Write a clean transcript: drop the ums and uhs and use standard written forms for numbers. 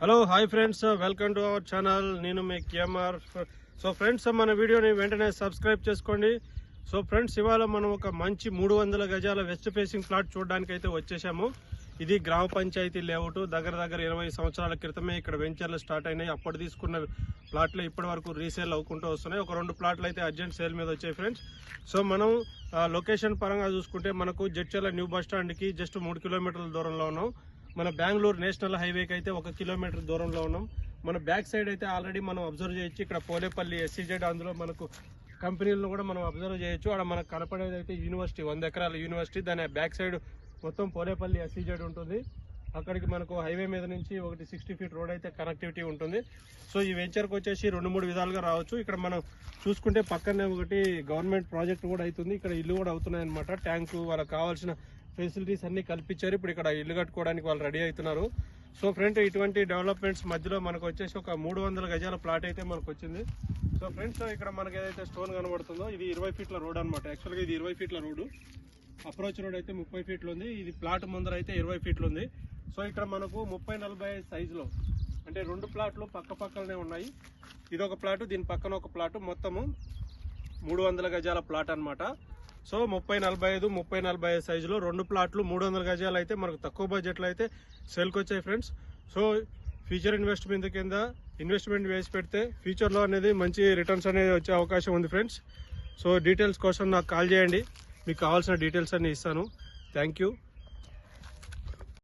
Hello hi friends, welcome to our channel. నేను మీ KMR. So friends, మన వీడియోని వెంటనే సబ్స్క్రైబ్ చేసుకోండి. సో ఫ్రెండ్స్, ఇవాళ మనం ఒక మంచి 300 గజాల వెస్ట్ ఫేసింగ్ ప్లాట్ చూడడానికి అయితే వచ్చేసాము. ఇది గ్రామ పంచాయతీ లేఅవుట్. దగ్గర 20 సంవత్సరాల క్రితమే ఇక్కడ వెంచర్లు స్టార్ట్ అయినాయి. అప్పుడు తీసుకున్న ప్లాట్లు ఇప్పటి వరకు రీసేల్ అవ్వకుంటూ వస్తున్నాయి. ఒక 2 ప్లాట్లు అయితే అర్జెంట్ సేల్ మీద వచ్చాయి ఫ్రెండ్స్. సో మనం లొకేషన్ పరంగా చూసుకుంటే మనకు జడ్చర్ల న్యూ బస్ స్టాండ్కి జస్ట్ 3 కిలోమీటర్ల దూరంలో ఉన్నాం. మన బెంగళూరు నేషనల్ హైవేకి అయితే 1 కిలోమీటర్ దూరంలో ఉన్నాం. మన బ్యాక్ సైడ్ అయితే ఆల్రెడీ మనం అబ్జర్వ్ చేయొచ్చు. ఇక్కడ పోలేపల్లి SEZ, అందులో మనకు కంపెనీలను కూడా మనం అబ్జర్వ్ చేయొచ్చు. అక్కడ మనకు కనపడేది అయితే యూనివర్సిటీ, 100 ఎకరాల యూనివర్సిటీ. దాని బ్యాక్ సైడ్ మొత్తం పోలేపల్లి SEZ ఉంటుంది. అక్కడికి మనకు హైవే మీద నుంచి 60 ఫీట్ రోడ్ అయితే కనెక్టివిటీ ఉంటుంది. సో ఈ వెంచర్కి వచ్చేసి 2-3 విధాలుగా రావచ్చు. ఇక్కడ మనం చూసుకుంటే పక్కనే ఒకటి గవర్నమెంట్ ప్రాజెక్ట్ కూడా అవుతుంది. ఇక్కడ ఇల్లు కూడా అవుతున్నాయి అనమాట. ట్యాంకు, వాళ్ళకి కావాల్సిన ఫెసిలిటీస్ అన్ని కల్పించారు. ఇప్పుడు ఇక్కడ ఇల్లు కట్టుకోవడానికి వాళ్ళు రెడీ అవుతున్నారు. సో ఫ్రెండ్, ఇటువంటి డెవలప్మెంట్స్ మధ్యలో మనకు వచ్చేసి ఒక 300 గజాల ప్లాట్ అయితే మనకు వచ్చింది. సో ఫ్రెండ్స్, ఇక్కడ మనకి ఏదైతే స్టోన్ కనబడుతుందో ఇది 20 ఫీట్ల రోడ్ అనమాట. యాక్చువల్గా ఇది 20 ఫీట్ల రోడ్డు. అప్రోచ్ రోడ్ అయితే 30 ఫీట్లు ఉంది. ఇది ప్లాట్ ముందర అయితే 20 ఫీట్లు ఉంది. సో ఇక్కడ మనకు 30-40 సైజులో, అంటే 2 ప్లాట్లు పక్క పక్కనే ఉన్నాయి. ఇది ఒక ప్లాటు, దీని పక్కన ఒక ప్లాటు, మొత్తము 300 గజాల ప్లాట్ అనమాట. సో 30-45 సైజులో 2 ప్లాట్లు 300 గజాలు అయితే మనకు తక్కువ బడ్జెట్లో అయితే సేల్కి వచ్చాయి ఫ్రెండ్స్. సో ఫ్యూచర్ ఇన్వెస్ట్మెంట్ కింద ఇన్వెస్ట్మెంట్ వేసి పెడితే ఫ్యూచర్లో అనేది మంచి రిటర్న్స్ అనేది వచ్చే అవకాశం ఉంది ఫ్రెండ్స్. సో డీటెయిల్స్ కోసం నాకు కాల్ చేయండి, మీకు కావాల్సిన డీటెయిల్స్ అన్ని ఇస్తాను. Thank you.